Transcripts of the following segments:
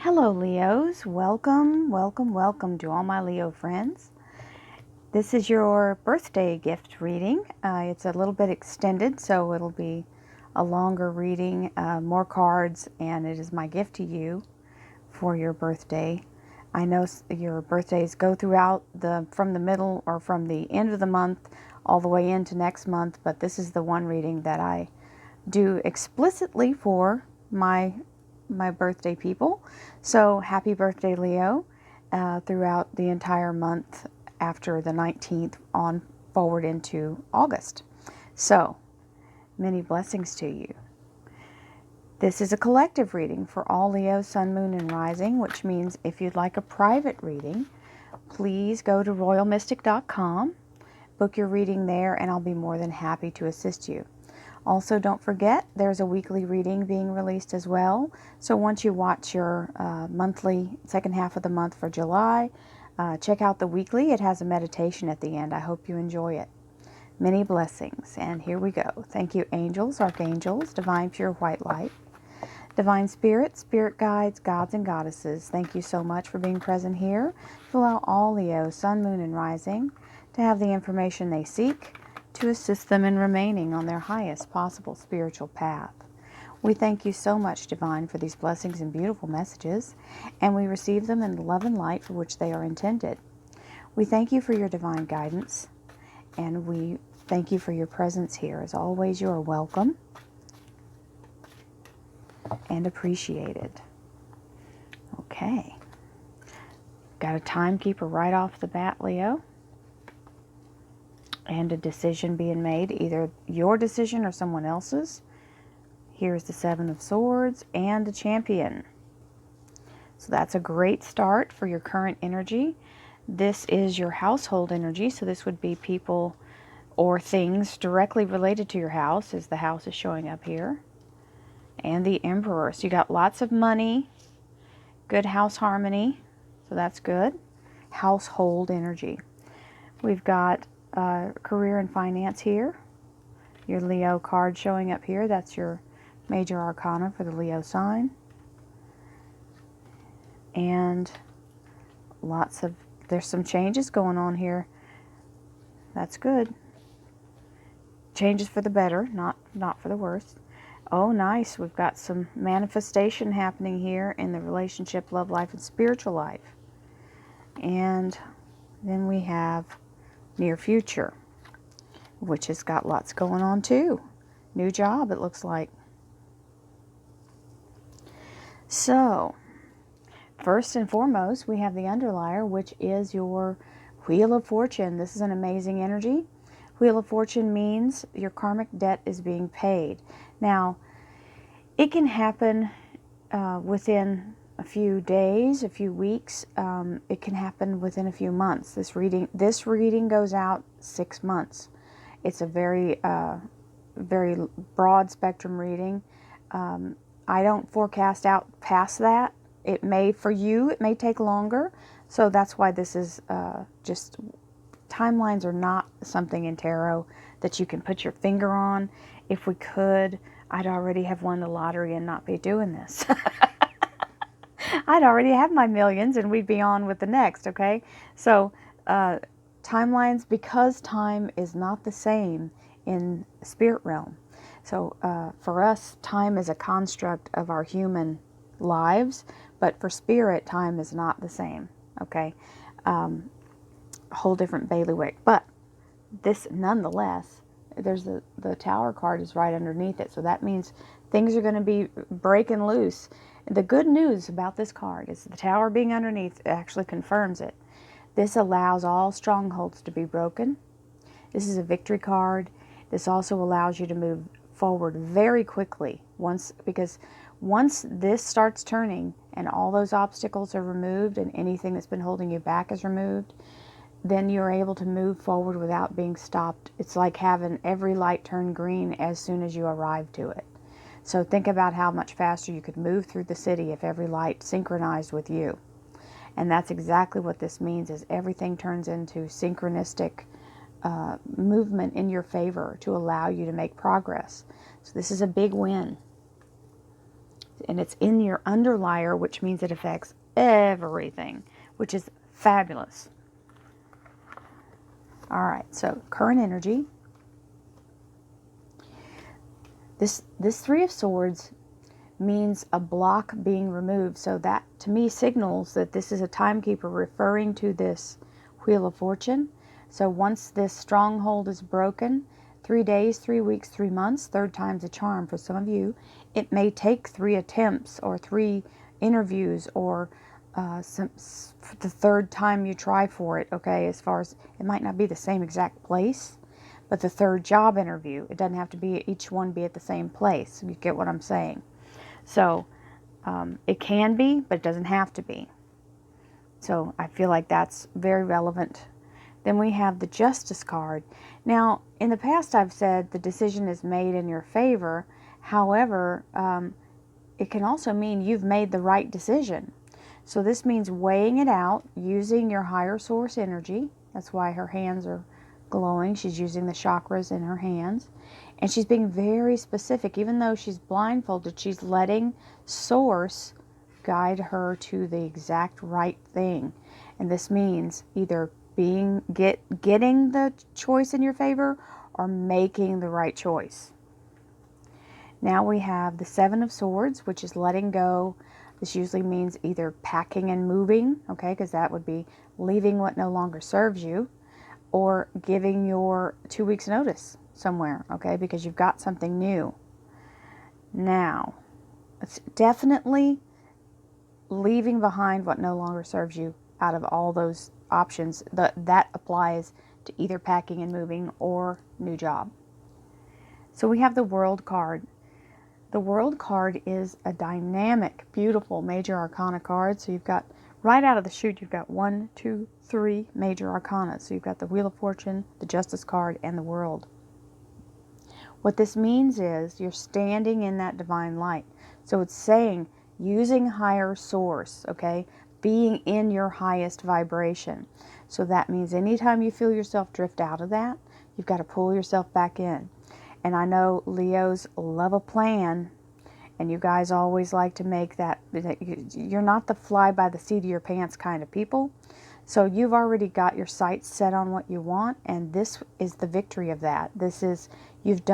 Hello Leos, welcome, welcome, welcome to all my Leo friends. This is your birthday gift reading. It's a little bit extended, so it'll be a longer reading, more cards, and it is my gift to you for your birthday. I know your birthdays go throughout from the middle or from the end of the month all the way into next month, but this is the one reading that I do explicitly for my birthday people. So happy birthday, Leo, throughout the entire month after the 19th on forward into August. So many blessings to you. This is a collective reading for all Leo, Sun, Moon, and Rising, which means if you'd like a private reading, please go to royalmystic.com, book your reading there, and I'll be more than happy to assist you. Also, don't forget, there's a weekly reading being released as well. So once you watch your monthly, second half of the month for July, check out the weekly. It has a meditation at the end. I hope you enjoy it. Many blessings. And here we go. Thank you, angels, archangels, divine pure white light, divine spirit, spirit guides, gods and goddesses. Thank you so much for being present here to allow all Leo, Sun, Moon, and Rising to have the information they seek to assist them in remaining on their highest possible spiritual path. We thank you so much, Divine, for these blessings and beautiful messages, and we receive them in the love and light for which they are intended. We thank you for your divine guidance, and we thank you for your presence here. As always, you are welcome and appreciated. Okay. Got a timekeeper right off the bat, Leo. And a decision being made, either your decision or someone else's. Here's the Seven of Swords and a Champion. So that's a great start for your current energy. This is your household energy, so this would be people or things directly related to your house, as the house is showing up here. And the Emperor. So you got lots of money, good house harmony, so that's good. Household energy. We've got career and finance here. Your Leo card showing up here. That's your major arcana for the Leo sign. And there's some changes going on here. That's good. Changes for the better, not for the worse. Oh, nice. We've got some manifestation happening here in the relationship, love life, and spiritual life. And then we have near future, which has got lots going on too. New job, it looks like. So, first and foremost, we have the underlier, which is your Wheel of Fortune. This is an amazing energy. Wheel of Fortune means your karmic debt is being paid. Now, it can happen within a few days, a few weeks. It can happen within a few months. This reading goes out 6 months. It's a very broad spectrum reading. I don't forecast out past that. It may, for you, it may take longer. So that's why this is just, timelines are not something in tarot that you can put your finger on. If we could, I'd already have won the lottery and not be doing this. I'd already have my millions and we'd be on with the next, okay? So timelines, because time is not the same in spirit realm. So for us, time is a construct of our human lives, but for spirit, time is not the same, okay? A whole different bailiwick. But this, nonetheless, there's the Tower card is right underneath it, so that means things are going to be breaking loose. The good news about this card is the Tower being underneath actually confirms it. This allows all strongholds to be broken. This is a victory card. This also allows you to move forward very quickly because once this starts turning and all those obstacles are removed and anything that's been holding you back is removed, then you're able to move forward without being stopped. It's like having every light turn green as soon as you arrive to it. So think about how much faster you could move through the city if every light synchronized with you. And that's exactly what this means, is everything turns into synchronistic movement in your favor to allow you to make progress. So this is a big win. And it's in your underlier, which means it affects everything, which is fabulous. All right, so current energy. This Three of Swords means a block being removed. So that to me signals that this is a timekeeper referring to this Wheel of Fortune. So once this stronghold is broken, 3 days, 3 weeks, 3 months, third time's a charm for some of you. It may take 3 attempts or 3 interviews or the third time you try for it, okay, as far as it might not be the same exact place, but the third job interview. It doesn't have to be each one be at the same place. You get what I'm saying? So it can be, but it doesn't have to be. So I feel like that's very relevant. Then we have the Justice card. Now, in the past I've said the decision is made in your favor. However, it can also mean you've made the right decision. So this means weighing it out, using your higher source energy. That's why her hands are glowing. She's using the chakras in her hands. And she's being very specific. Even though she's blindfolded, she's letting source guide her to the exact right thing. And this means either getting the choice in your favor or making the right choice. Now we have the Seven of Swords, which is letting go. This usually means either packing and moving, okay, because that would be leaving what no longer serves you, or giving your 2 weeks notice somewhere, okay, because you've got something new. Now, it's definitely leaving behind what no longer serves you out of all those options. That applies to either packing and moving or new job. So we have the World card. The World card is a dynamic, beautiful major arcana card. So you've got, right out of the chute, you've got 1, 2, 3 major arcana. So you've got the Wheel of Fortune, the Justice card, and the World. What this means is you're standing in that divine light. So it's saying using higher source, okay? Being in your highest vibration. So that means anytime you feel yourself drift out of that, you've got to pull yourself back in. And I know Leos love a plan, and you guys always like to make that you're not the fly by the seat of your pants kind of people. So you've already got your sights set on what you want, and this is the victory of that. This is, you've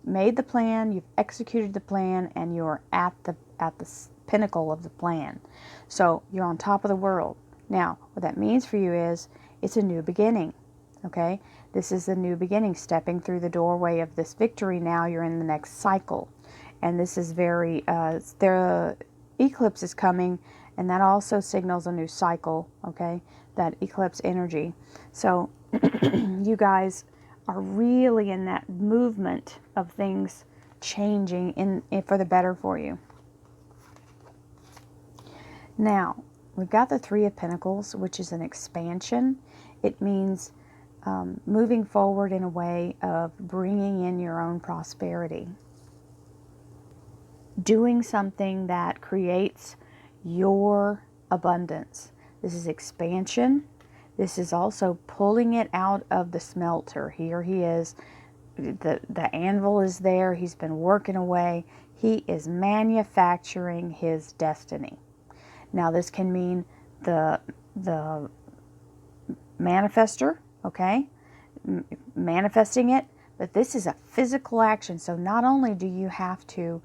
made the plan, you've executed the plan, and you're at the pinnacle of the plan. So you're on top of the world. Now, what that means for you is it's a new beginning, okay? This is a new beginning, stepping through the doorway of this victory. Now you're in the next cycle. And this is very, the eclipse is coming, and that also signals a new cycle, okay? That eclipse energy. So you guys are really in that movement of things changing in for the better for you. Now, we've got the Three of Pentacles, which is an expansion. It means moving forward in a way of bringing in your own prosperity. Doing something that creates your abundance. This is expansion. This is also pulling it out of the smelter. Here he is. The anvil is there. He's been working away. He is manufacturing his destiny. Now this can mean the manifester, okay? Manifesting it, but this is a physical action. So not only do you have to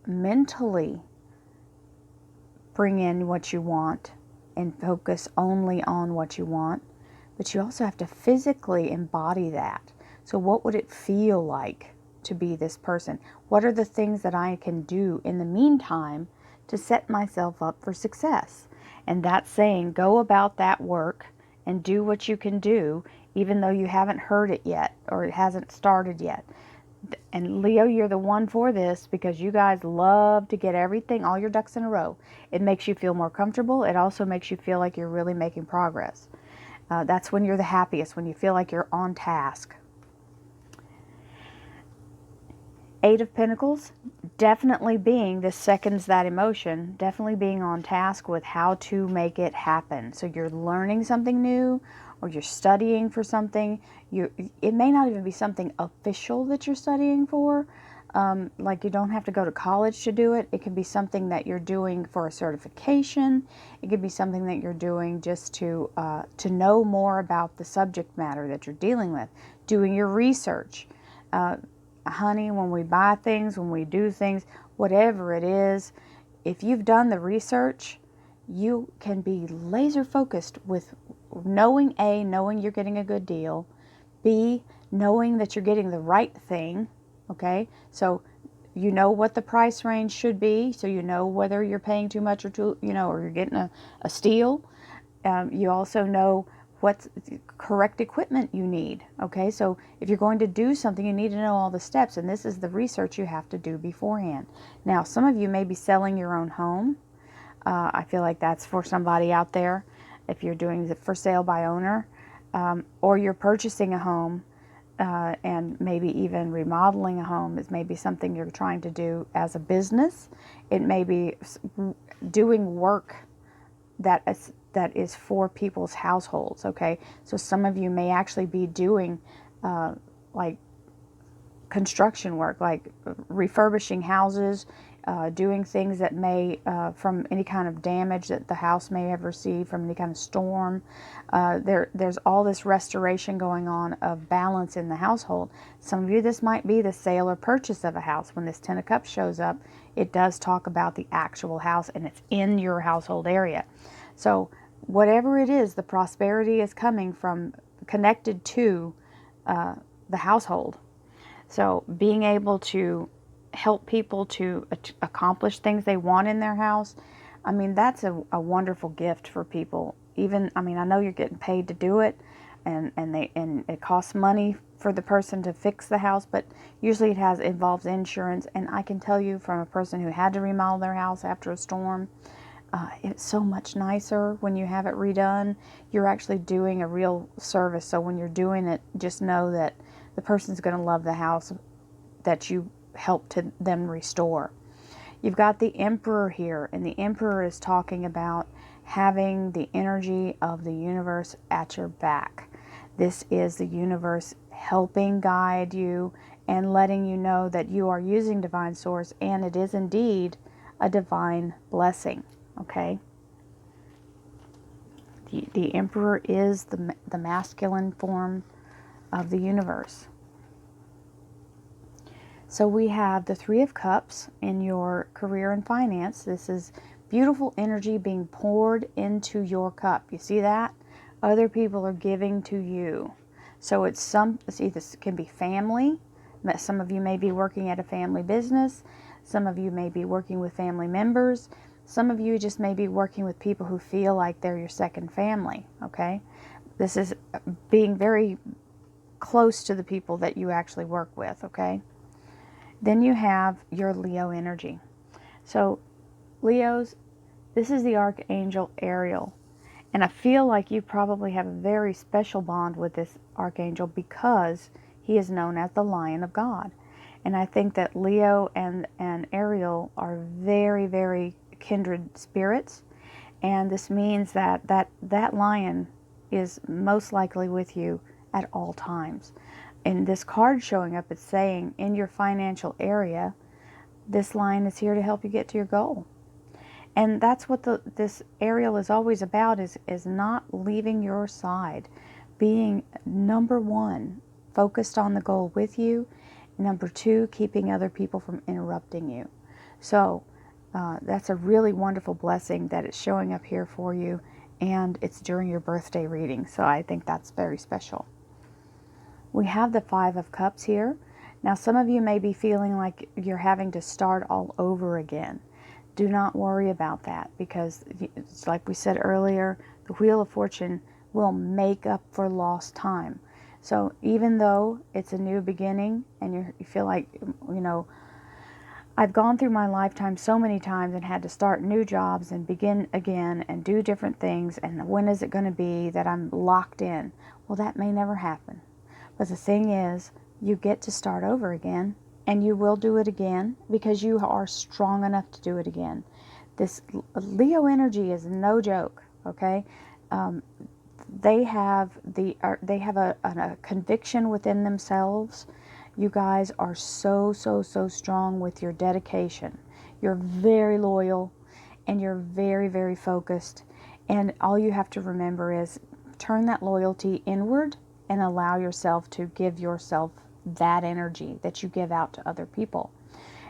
mentally bring in what you want and focus only on what you want, but you also have to physically embody that. So what would it feel like to be this person? What are the things that I can do in the meantime to set myself up for success? And that's saying go about that work and do what you can do, even though you haven't heard it yet or it hasn't started yet. And Leo, you're the one for this because you guys love to get everything, all your ducks in a row. It makes you feel more comfortable. It also makes you feel like you're really making progress. That's when you're the happiest, when you feel like you're on task. Eight of Pentacles, definitely being, this seconds that emotion, definitely being on task with how to make it happen. So you're learning something new, or you're studying for something. It may not even be something official that you're studying for, Like you don't have to go to college to do it. It can be something that you're doing for a certification. It could be something that you're doing just to know more about the subject matter that you're dealing with. Doing your research. Honey, when we buy things, when we do things, whatever it is, if you've done the research, you can be laser focused with knowing A, knowing you're getting a good deal, B, knowing that you're getting the right thing, okay? So you know what the price range should be, so you know whether you're paying too much or too, or you're getting a steal. You also know what correct equipment you need, okay? So if you're going to do something, you need to know all the steps, and this is the research you have to do beforehand. Now, some of you may be selling your own home. I feel like that's for somebody out there. If you're doing it for sale by owner, or you're purchasing a home, and maybe even remodeling a home is maybe something you're trying to do as a business. It may be doing work that is for people's households, okay? So some of you may actually be doing like construction work, like refurbishing houses, doing things that may, from any kind of damage that the house may have received from any kind of storm. There's all this restoration going on of balance in the household. Some of you, this might be the sale or purchase of a house. When this Ten of Cups shows up, it does talk about the actual house, and it's in your household area. So whatever it is, the prosperity is coming from, connected to the household. So being able to help people to accomplish things they want in their house, I mean, that's a wonderful gift for people. Even, I mean, I know you're getting paid to do it, and it costs money for the person to fix the house, but usually involves insurance. And I can tell you from a person who had to remodel their house after a storm, it's so much nicer when you have it redone. You're actually doing a real service. So when you're doing it, just know that the person's going to love the house that you helped them restore. You've got the Emperor here, and the Emperor is talking about having the energy of the universe at your back. This is the universe helping guide you and letting you know that you are using divine source, and it is indeed a divine blessing, okay? The Emperor is the masculine form of the universe. So we have the Three of Cups in your career and finance. This is beautiful energy being poured into your cup. You see that? Other people are giving to you. So this can be family. Some of you may be working at a family business. Some of you may be working with family members. Some of you just may be working with people who feel like they're your second family, okay? This is being very close to the people that you actually work with, okay? Then you have your Leo energy. So Leos, this is the Archangel Ariel. And I feel like you probably have a very special bond with this Archangel because he is known as the Lion of God. And I think that Leo and Ariel are very, very kindred spirits. And this means that lion is most likely with you at all times. In this card showing up, it's saying in your financial area, this lion is here to help you get to your goal. And that's what this Ariel is always about, is not leaving your side. Being, number one, focused on the goal with you. Number two, keeping other people from interrupting you. So that's a really wonderful blessing that it's showing up here for you. And it's during your birthday reading. So I think that's very special. We have the Five of Cups here. Now some of you may be feeling like you're having to start all over again. Do not worry about that, because it's like we said earlier, the Wheel of Fortune will make up for lost time. So even though it's a new beginning and you feel like, I've gone through my lifetime so many times and had to start new jobs and begin again and do different things, and when is it going to be that I'm locked in? Well, that may never happen. But the thing is, you get to start over again, and you will do it again because you are strong enough to do it again. This Leo energy is no joke, okay? They have a conviction within themselves. You guys are so, so, so strong with your dedication. You're very loyal and you're very, very focused. And all you have to remember is turn that loyalty inward and allow yourself to give yourself that energy that you give out to other people.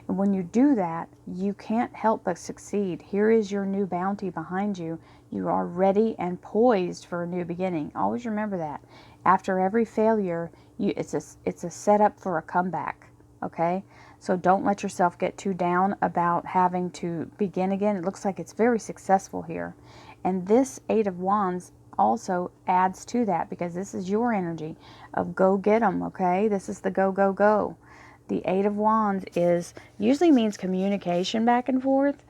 And when you do that, you can't help but succeed. Here is your new bounty behind you. You are ready and poised for a new beginning. Always remember that. After every failure, it's a setup for a comeback. Okay? So don't let yourself get too down about having to begin again. It looks like it's very successful here. And this Eight of Wands also adds to that, because this is your energy of go get 'em, okay? This is the go, go, go. The Eight of Wands usually means communication back and forth,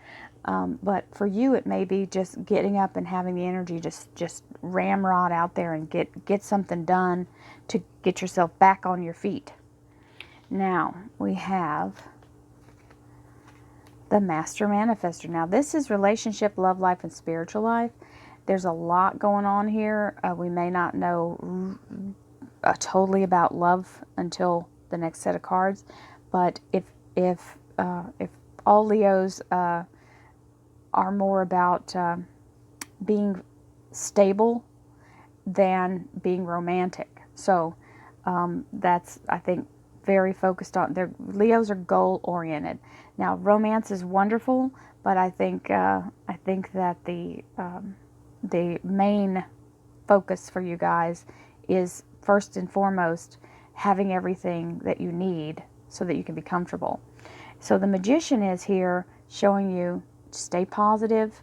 but for you it may be just getting up and having the energy just ramrod out there and get something done to get yourself back on your feet. Now we have the Master Manifester. Now this is relationship, love life, and spiritual life. There's a lot going on here. We may not know totally about love until the next set of cards, but if all Leos are more about being stable than being romantic, so that's, I think, very focused on. Leos are goal oriented. Now romance is wonderful, but I think that the main focus for you guys is first and foremost having everything that you need so that you can be comfortable. So the Magician is here showing you stay positive.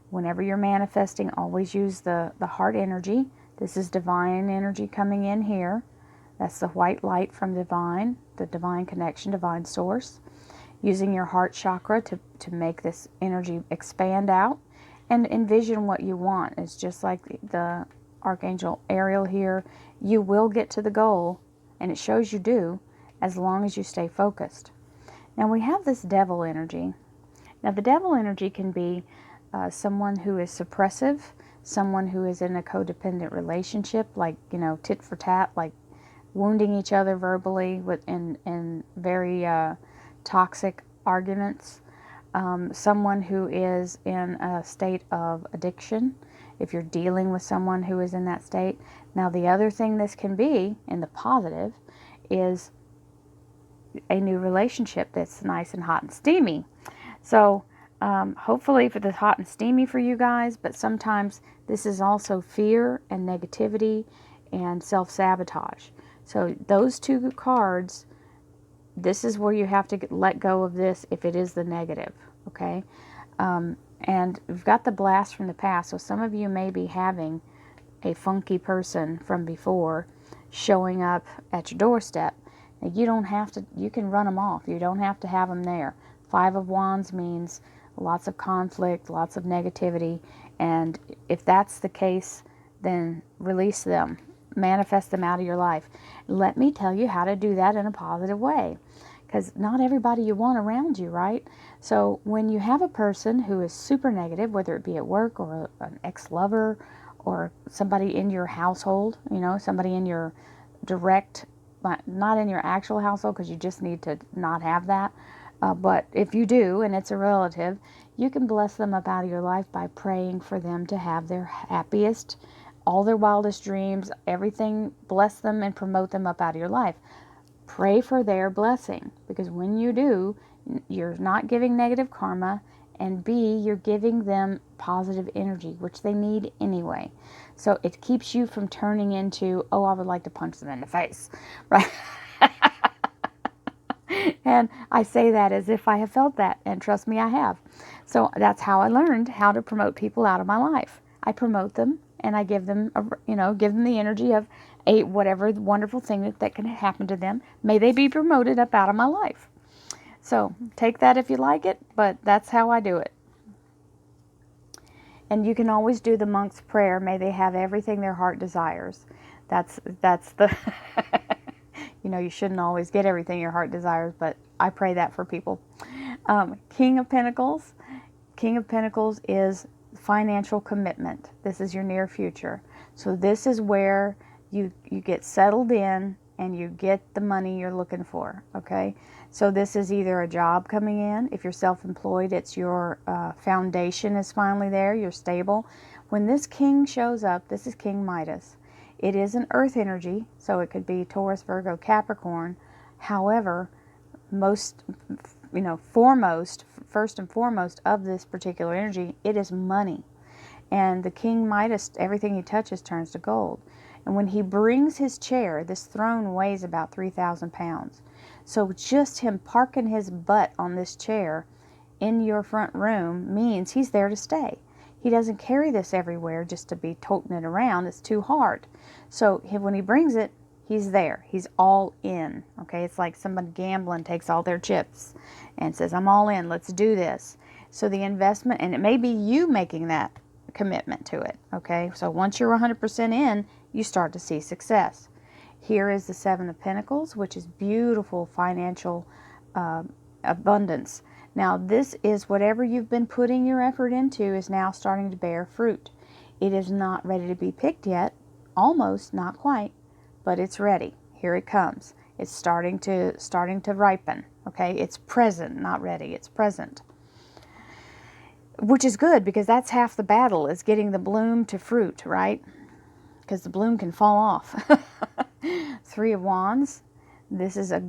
Whenever you're manifesting, always use the heart energy. This is divine energy coming in here. That's the white light from divine, the divine connection, divine source. Using your heart chakra to make this energy expand out and envision what you want. It's just like the Archangel Ariel here. You will get to the goal, and it shows you do, as long as you stay focused. Now we have this Devil energy. Now the Devil energy can be someone who is suppressive, someone who is in a codependent relationship, like, tit for tat, like wounding each other verbally in very toxic arguments. Someone who is in a state of addiction, if you're dealing with someone who is in that state. Now the other thing this can be, in the positive, is a new relationship that's nice and hot and steamy. So hopefully for the hot and steamy for you guys, but sometimes this is also fear and negativity and self-sabotage. So those two cards, this is where you have to let go of this if it is the negative, okay? And we've got the blast from the past, so some of you may be having a funky person from before showing up at your doorstep. Now, you don't have to, you can run them off. You don't have to have them there. Five of Wands means lots of conflict, lots of negativity, and if that's the case, then release them. Manifest them out of your life. Let me tell you how to do that in a positive way, because not everybody you want around you, right? So when you have a person who is super negative, whether it be at work or an ex-lover or somebody in your household, somebody in your direct, not in your actual household, because you just need to not have that, but if you do and it's a relative, you can bless them up out of your life by praying for them to have their happiest, all their wildest dreams, everything. Bless them and promote them up out of your life. Pray for their blessing, because when you do, you're not giving negative karma, and B, you're giving them positive energy, which they need anyway. So it keeps you from turning into, oh, I would like to punch them in the face, right? And I say that as if I have felt that, and trust me, I have. So that's how I learned how to promote people out of my life. I promote them, and I give them, give them the energy of whatever wonderful thing that can happen to them. May they be promoted up out of my life. So take that if you like it, but that's how I do it. And you can always do the monk's prayer. May they have everything their heart desires. That's the, you shouldn't always get everything your heart desires, but I pray that for people. King of Pentacles. King of Pentacles is financial commitment. This is your near future. So this is where you get settled in, and you get the money you're looking for, okay? So this is either a job coming in. If you're self-employed, it's your foundation is finally there, you're stable. When this king shows up, this is King Midas. It is an earth energy, so it could be Taurus, Virgo, Capricorn. However, most, first and foremost of this particular energy, it is money. And the King Midas, everything he touches turns to gold. And when he brings his chair, this throne weighs about 3,000 pounds. So just him parking his butt on this chair in your front room means he's there to stay. He doesn't carry this everywhere just to be toting it around. It's too hard. So when he brings it, he's there. He's all in. Okay, it's like somebody gambling takes all their chips and says, I'm all in. Let's do this. So the investment, and it may be you making that commitment to it. Okay, so once you're 100% in, you start to see success. Here is the Seven of Pentacles, which is beautiful financial abundance. Now this is whatever you've been putting your effort into is now starting to bear fruit. It is not ready to be picked yet, almost, not quite, but it's ready. Here it comes. It's starting to ripen. Okay, it's present, not ready. It's present, which is good because that's half the battle, is getting the bloom to fruit, right? Because the bloom can fall off. Three of Wands. This is a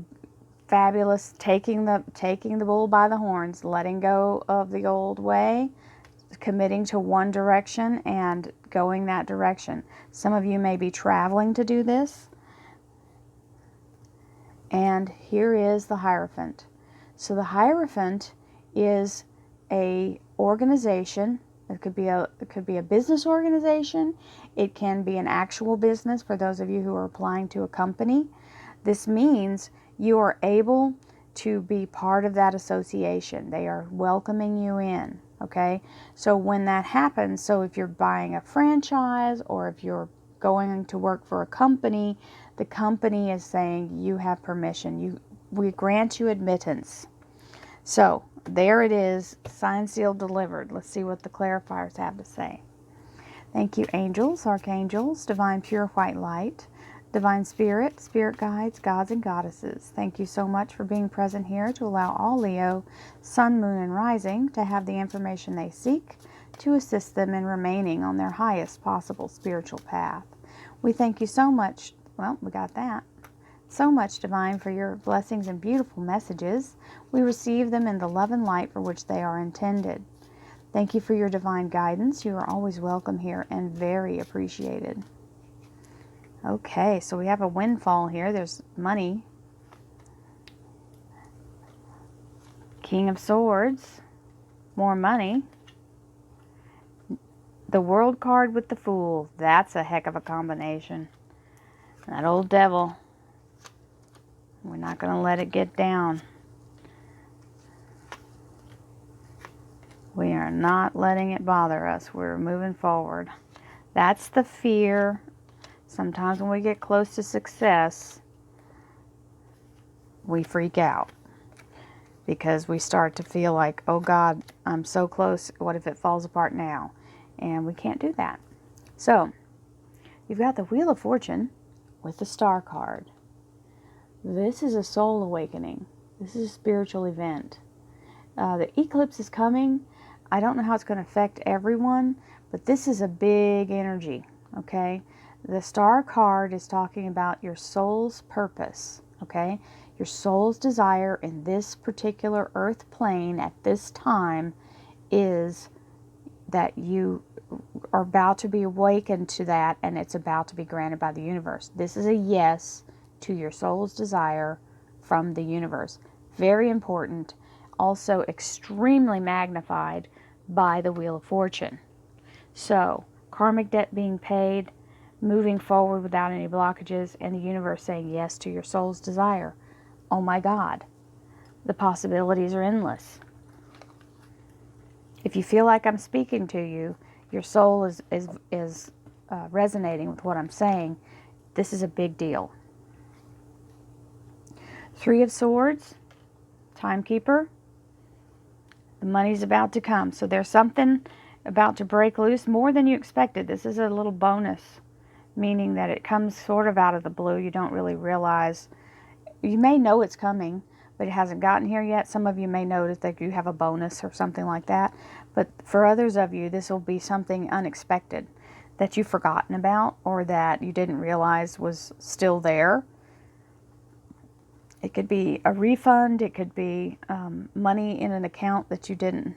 fabulous taking the bull by the horns, letting go of the old way, committing to one direction and going that direction. Some of you may be traveling to do this. And here is the Hierophant. So the Hierophant is a organization. It could be a business organization. It can be an actual business for those of you who are applying to a company. This means you are able to be part of that association. They are welcoming you in, okay? So when that happens, so if you're buying a franchise or if you're going to work for a company, the company is saying you have permission. We grant you admittance. So there it is, signed, sealed, delivered. Let's see what the clarifiers have to say. Thank you, angels, archangels, divine pure white light, divine spirit, spirit guides, gods and goddesses. Thank you so much for being present here to allow all Leo, sun, moon, and rising to have the information they seek to assist them in remaining on their highest possible spiritual path. We thank you so much. Well, we got that. So much, Divine, for your blessings and beautiful messages. We receive them in the love and light for which they are intended. Thank you for your divine guidance. You are always welcome here and very appreciated. Okay, so we have a windfall here. There's money. King of Swords. More money. The World card with the Fool. That's a heck of a combination. That old devil. We're not going to let it get down. We are not letting it bother us. We're moving forward. That's the fear. Sometimes when we get close to success, we freak out because we start to feel like, oh God, I'm so close. What if it falls apart now? And we can't do that. So, you've got the Wheel of Fortune with the Star card. This is a soul awakening. This is a spiritual event. The eclipse is coming. I don't know how it's going to affect everyone, but this is a big energy, okay? The Star card is talking about your soul's purpose, okay? Your soul's desire in this particular earth plane at this time is that you are about to be awakened to that, and it's about to be granted by the universe. This is a yes to your soul's desire from the universe. Very important. Also extremely magnified by the Wheel of Fortune. So, karmic debt being paid, moving forward without any blockages, and the universe saying yes to your soul's desire. Oh my God. The possibilities are endless. If you feel like I'm speaking to you, your soul is resonating with what I'm saying, this is a big deal. Three of Swords, Timekeeper. The money's about to come. So there's something about to break loose more than you expected. This is a little bonus. meaning that it comes sort of out of the blue. You don't really realize. You may know it's coming, but it hasn't gotten here yet. Some of you may notice that you have a bonus or something like that. But for others of you, this will be something unexpected that you've forgotten about, or that you didn't realize was still there. It could be a refund. It could be money in an account that you'd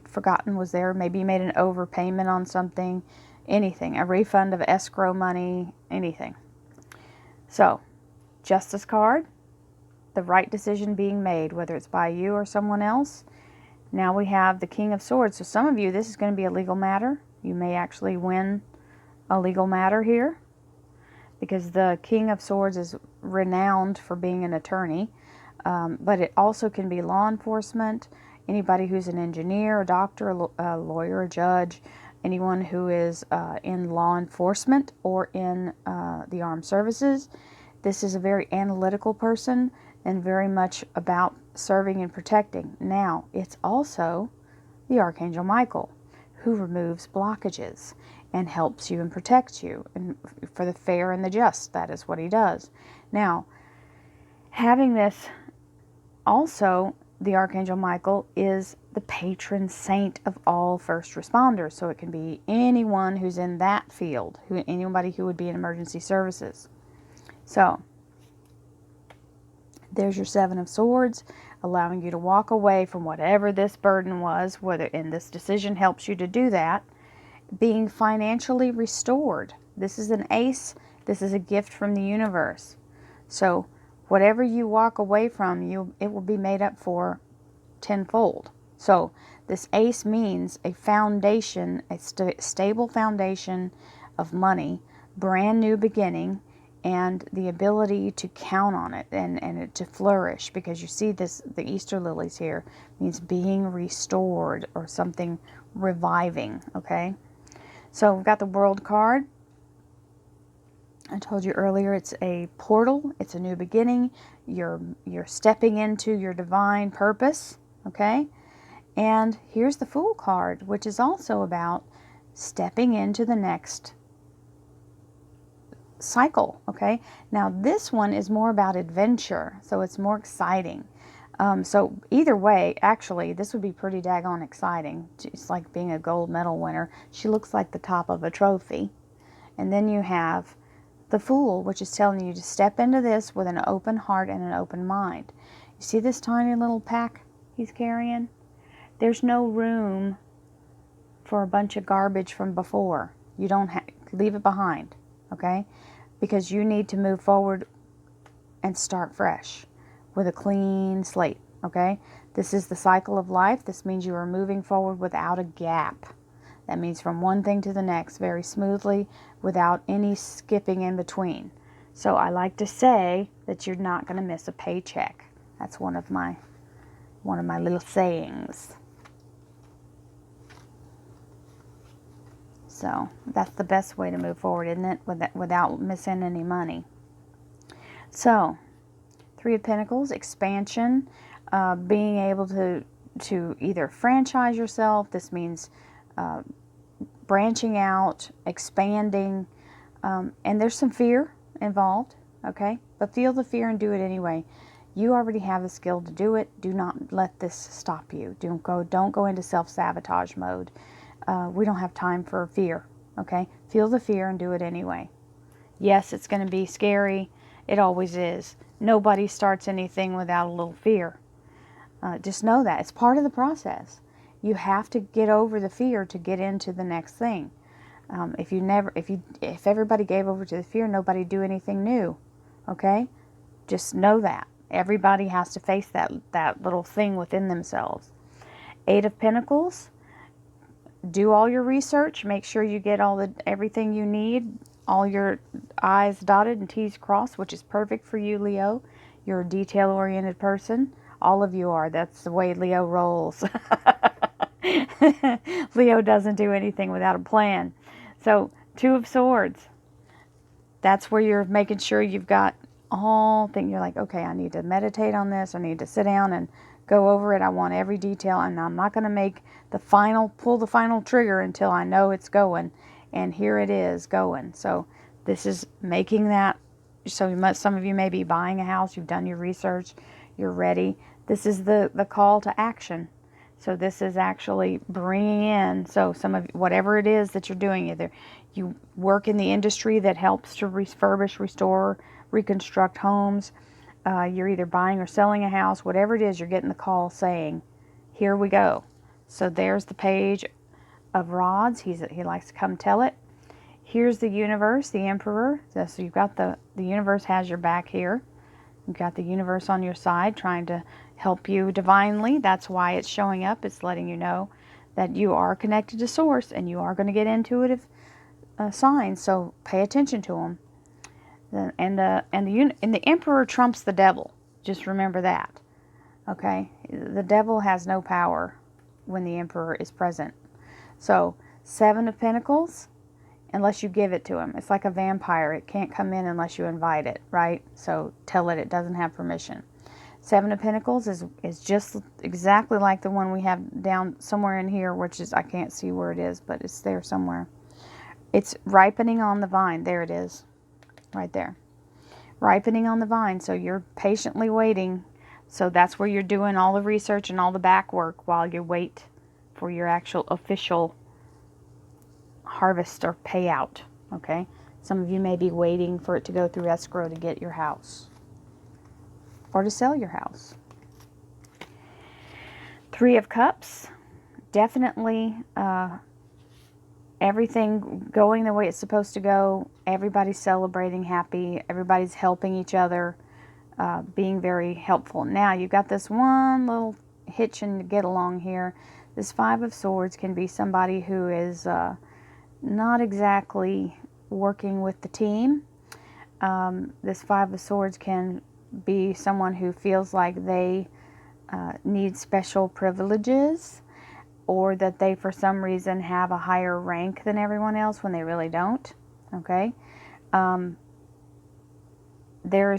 forgotten was there. Maybe you made an overpayment on something. Anything. A refund of escrow money. Anything. So, Justice card. The right decision being made, whether it's by you or someone else. Now we have the King of Swords. So some of you, this is going to be a legal matter. You may actually win a legal matter here, because the King of Swords is renowned for being an attorney, but it also can be law enforcement, anybody who's an engineer, a doctor, a lawyer, a judge, anyone who is in law enforcement or in the armed services. This is a very analytical person and very much about serving and protecting. Now, it's also the Archangel Michael, who removes blockages and helps you and protects you, and for the fair and the just. That is what he does. Now, having this, also, the Archangel Michael is the patron saint of all first responders. So it can be anyone who's in that field, anybody who would be in emergency services. So, there's your Seven of Swords, allowing you to walk away from whatever this burden was, and this decision helps you to do that. Being financially restored. This is an ace. This is a gift from the universe. So whatever you walk away from, it will be made up for tenfold. So this ace means a foundation, a stable foundation of money, brand new beginning, and the ability to count on it and it to flourish, because you see this, the Easter lilies here, means being restored or something reviving, okay? So we've got the World card. I told you earlier, it's a portal, it's a new beginning. You're stepping into your divine purpose, okay? And here's the Fool card, which is also about stepping into the next cycle, okay? Now this one is more about adventure, so it's more exciting. So either way, actually, this would be pretty daggone exciting. It's like being a gold medal winner. She looks like the top of a trophy. And then you have the Fool, which is telling you to step into this with an open heart and an open mind. You see this tiny little pack he's carrying? There's no room for a bunch of garbage from before. You don't leave it behind, okay? Because you need to move forward and start fresh with a clean slate, okay? This is the cycle of life. This means you are moving forward without a gap. That means from one thing to the next very smoothly without any skipping in between. So I like to say that you're not going to miss a paycheck. That's one of my little sayings. So that's the best way to move forward, isn't it? Without missing any money. So, Three of Pentacles, expansion, being able to either franchise yourself. This means branching out, expanding, and there's some fear involved, okay? But feel the fear and do it anyway. You already have the skill to do it. Do not let this stop you. Don't go into self-sabotage mode. We don't have time for fear, okay? Feel the fear and do it anyway. Yes, it's going to be scary. It always is. Nobody starts anything without a little fear. Just know that. It's part of the process. You have to get over the fear to get into the next thing. If everybody gave over to the fear, nobody'd do anything new, okay? Just know that. Everybody has to face that little thing within themselves. Eight of Pentacles. Do all your research. Make sure you get everything you need. All your I's dotted and T's crossed, which is perfect for you, Leo. You're a detail-oriented person. All of you are. That's the way Leo rolls. Leo doesn't do anything without a plan. So, Two of Swords. That's where you're making sure you've got all things. You're like, okay, I need to meditate on this. I need to sit down and go over it. I want every detail, and I'm not going to pull the final trigger until I know it's going. And here it is going. So This is making that, so some of you may be buying a house, you've done your research, you're ready. This is the call to action. So this is actually bringing in, so some of, whatever it is that you're doing, either you work in the industry that helps to refurbish, restore, reconstruct homes, you're either buying or selling a house, whatever it is, you're getting the call saying, here we go. So there's the page of rods. He likes to come tell it. Here's the universe, the emperor. So you've got the universe has your back here. You've got the universe on your side trying to help you divinely. That's why it's showing up. It's letting you know that you are connected to source and you are going to get intuitive signs. So pay attention to them. And the emperor trumps the devil. Just remember that. Okay? The devil has no power when the emperor is present. So 7 of Pentacles, unless you give it to him. It's like a vampire. It can't come in unless you invite it, right? So tell it doesn't have permission. 7 of Pentacles is just exactly like the one we have down somewhere in here, which is, I can't see where it is, but it's there somewhere. It's ripening on the vine. There it is. Right there. Ripening on the vine. So you're patiently waiting. So that's where you're doing all the research and all the back work while you wait for your actual official harvest or payout. Okay? Some of you may be waiting for it to go through escrow to get your house or to sell your house. 3 of Cups. Definitely everything going the way it's supposed to go. Everybody's celebrating, happy. Everybody's helping each other, being very helpful. Now, you've got this one little hitch and get along here. This 5 of Swords can be somebody who is not exactly working with the team. This 5 of Swords can be someone who feels like they need special privileges, or that they for some reason have a higher rank than everyone else when they really don't. Okay? There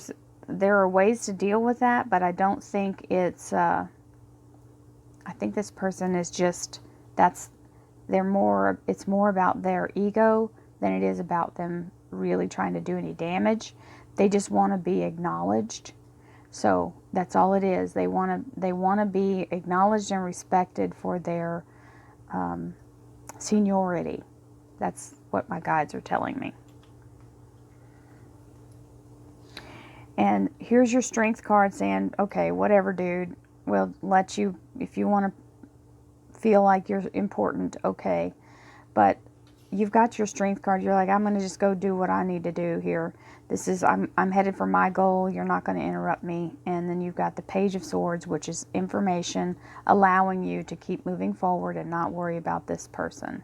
are ways to deal with that, but I don't think it's I think this person is just, it's more about their ego than it is about them really trying to do any damage. They just want to be acknowledged. So that's all it is. They want to be acknowledged and respected for their seniority. That's what my guides are telling me. And here's your strength card saying, okay, whatever, dude. We'll let you, if you want to feel like you're important, okay. But you've got your strength card. You're like, I'm going to just go do what I need to do here. This is, I'm headed for my goal. You're not going to interrupt me. And then you've got the Page of Swords, which is information, allowing you to keep moving forward and not worry about this person.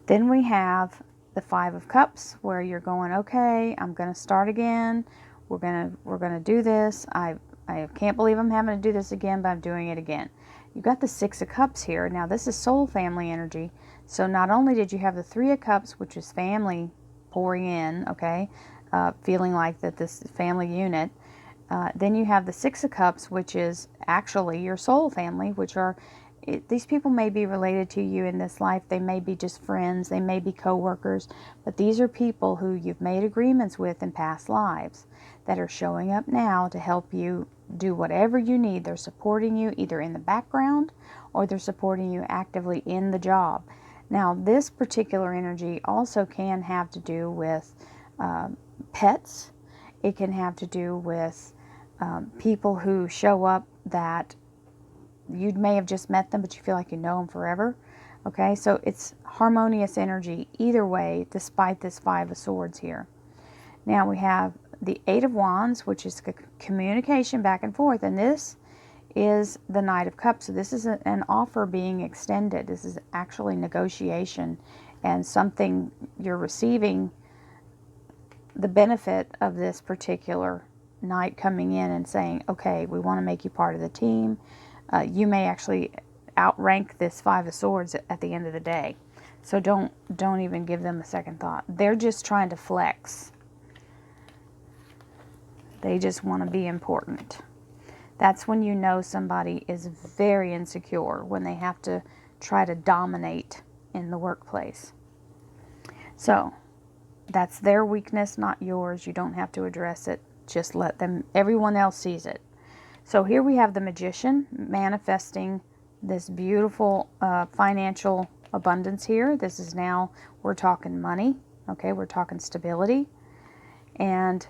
Then we have the 5 of Cups, where you're going, okay, I'm going to start again. We're gonna do this. I can't believe I'm having to do this again, but I'm doing it again. You've got the 6 of Cups here. Now this is soul family energy. So not only did you have the 3 of Cups, which is family pouring in, okay, feeling like that this family unit. Then you have the 6 of Cups, which is actually your soul family, which are, these people may be related to you in this life. They may be just friends. They may be co-workers. But these are people who you've made agreements with in past lives that are showing up now to help you do whatever you need. They're supporting you either in the background or they're supporting you actively in the job. Now, this particular energy also can have to do with pets. It can have to do with people who show up that you may have just met them, but you feel like you know them forever. Okay, so it's harmonious energy either way, despite this 5 of Swords here. Now we have the 8 of Wands, which is communication back and forth, and this is the Knight of Cups. So this is an offer being extended. This is actually negotiation and something you're receiving the benefit of this particular Knight coming in and saying, okay, we want to make you part of the team. You may actually outrank this 5 of Swords at the end of the day. So don't even give them a second thought. They're just trying to flex. They just want to be important. That's when you know somebody is very insecure, when they have to try to dominate in the workplace. So, That's their weakness, not yours. You don't have to address it. Just let them, everyone else sees it. So here we have the magician manifesting this beautiful financial abundance here. This is now, we're talking money, okay? We're talking stability. And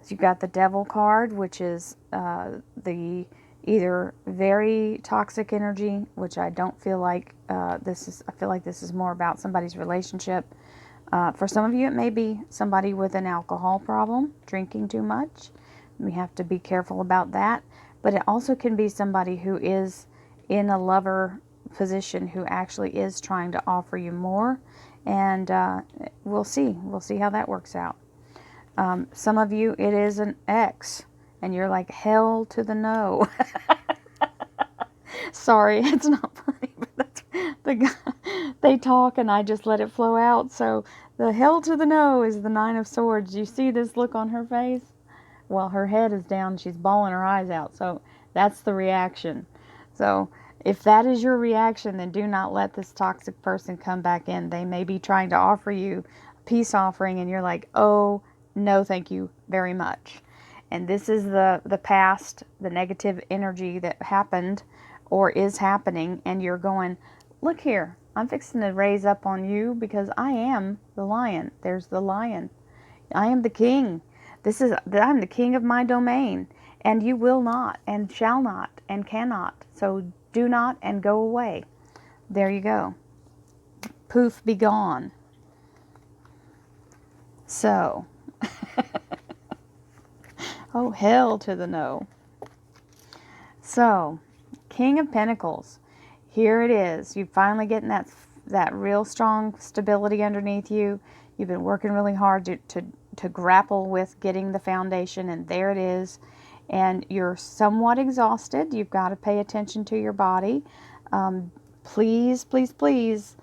you've got the devil card, which is the either very toxic energy, which I don't feel like this is, I feel like this is more about somebody's relationship. For some of you, it may be somebody with an alcohol problem, drinking too much. We have to be careful about that. But it also can be somebody who is in a lover position who actually is trying to offer you more. And we'll see. We'll see how that works out. Some of you, it is an ex, and you're like, hell to the no. Sorry, it's not funny, but that's the guy, they talk and I just let it flow out. So the hell to the no is the Nine of Swords. You see this look on her face? Well, her head is down, she's bawling her eyes out. So that's the reaction. So if that is your reaction, then do not let this toxic person come back in. They may be trying to offer you a peace offering and you're like, oh, no, thank you very much. And this is the past, the negative energy that happened or is happening, and you're going, look here, I'm fixing to raise up on you because I am the lion. There's the lion. I am the king. I'm the king of my domain, and you will not, and shall not, and cannot. So do not, and go away. There you go. Poof, be gone. So, oh, hell to the no. So, King of Pentacles. Here it is. You're finally getting that real strong stability underneath you. You've been working really hard to grapple with getting the foundation, and there it is. And you're somewhat exhausted. You've got to pay attention to your body. Please, please, please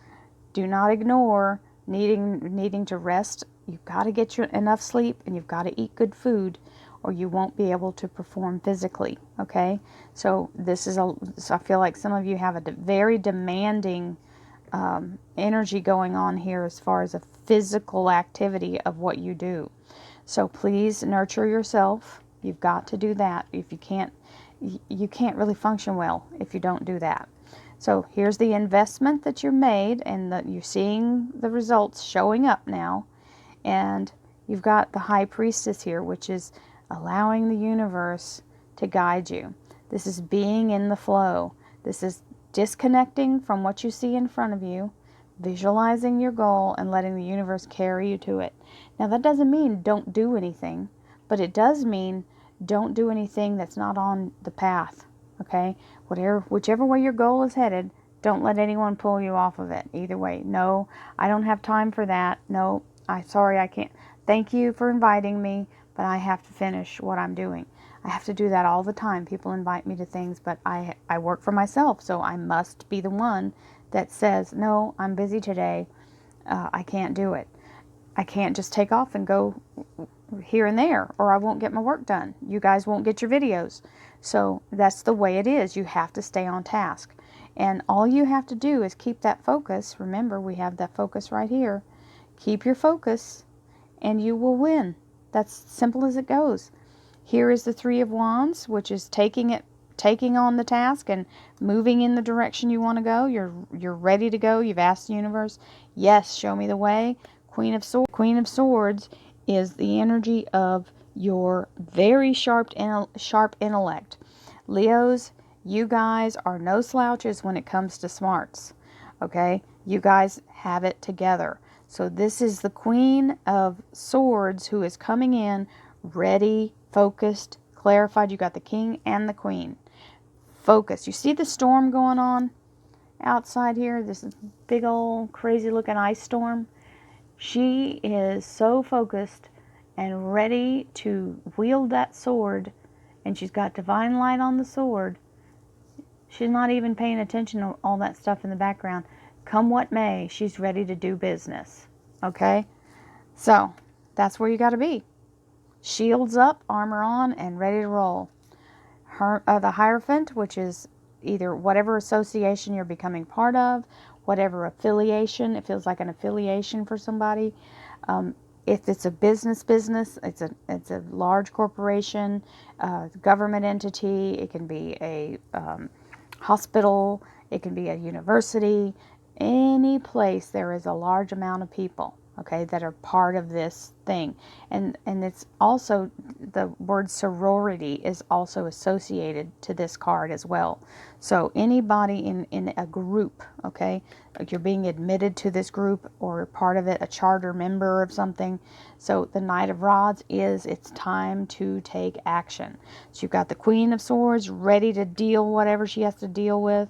do not ignore needing to rest. You've got to get enough sleep, and you've got to eat good food, or you won't be able to perform physically, okay? So this is so I feel like some of you have a very demanding energy going on here as far as a physical activity of what you do. So please nurture yourself. You've got to do that. If you can't really function well if you don't do that. So here's the investment that you're made, and that you're seeing the results showing up now. And you've got the High Priestess here, which is allowing the universe to guide you. This is being in the flow. This is disconnecting from what you see in front of you, visualizing your goal, and letting the universe carry you to it. Now, that doesn't mean don't do anything, but it does mean don't do anything that's not on the path, okay? Whichever way your goal is headed, don't let anyone pull you off of it. Either way, no, I don't have time for that. No, sorry, I can't. Thank you for inviting me, but I have to finish what I'm doing. I have to do that all the time. People invite me to things, but I work for myself, so I must be the one that says, no, I'm busy today. I can't do it. I can't just take off and go here and there, or I won't get my work done. You guys won't get your videos. So that's the way it is. You have to stay on task. And all you have to do is keep that focus. Remember, we have that focus right here. Keep your focus, and you will win. That's simple as it goes. Here is the Three of Wands, which is taking on the task and moving in the direction you want to go. You're ready to go. You've asked the universe, yes, show me the way. Queen of Swords is the energy of your very sharp intellect. Leos, you guys are no slouches when it comes to smarts. Okay? You guys have it together. So this is the Queen of Swords who is coming in ready, focused, clarified. You got the King and the Queen. Focus. You see the storm going on outside here? This is big old crazy looking ice storm. She is so focused and ready to wield that sword, and she's got divine light on the sword. She's not even paying attention to all that stuff in the background. Come what may, she's ready to do business. Okay? So, that's where you got to be. Shields up, armor on, and ready to roll. The Hierophant, which is either whatever association you're becoming part of, whatever affiliation, it feels like an affiliation for somebody. If it's a business, it's a large corporation, government entity. It can be a hospital. It can be a university. Any place there is a large amount of people, okay, that are part of this thing. And it's also, the word sorority is also associated to this card as well. So anybody in a group, okay, like you're being admitted to this group or part of it, a charter member of something. So the Knight of Rods is, it's time to take action. So you've got the Queen of Swords ready to deal whatever she has to deal with,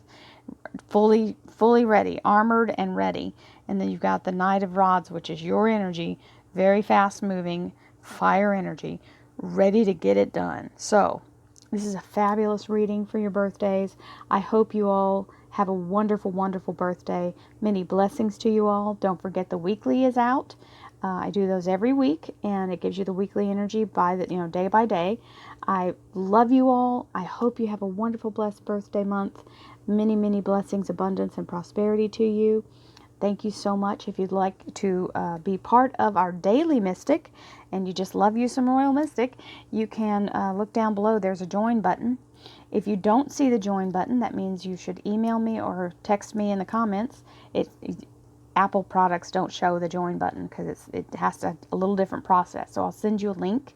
fully ready, armored and ready. And then you've got the Knight of Rods, which is your energy, very fast moving, fire energy, ready to get it done. So this is a fabulous reading for your birthdays. I hope you all have a wonderful, wonderful birthday. Many blessings to you all. Don't forget the weekly is out. I do those every week, and it gives you the weekly energy by the, day by day. I love you all. I hope you have a wonderful, blessed birthday month. Many, many blessings, abundance, and prosperity to you. Thank you so much. If you'd like to be part of our daily mystic, and you just love you some Royal Mystic, you can look down below. There's a join button. If you don't see the join button, that means you should email me or text me in the comments. Apple products don't show the join button because it has a little different process. So I'll send you a link.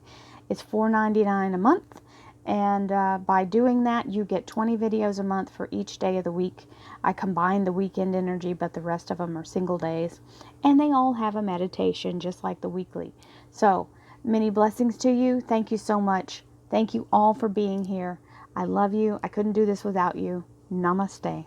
It's $4.99 a month. And by doing that, you get 20 videos a month for each day of the week. I combine the weekend energy, but the rest of them are single days. And they all have a meditation, just like the weekly. So, many blessings to you. Thank you so much. Thank you all for being here. I love you. I couldn't do this without you. Namaste.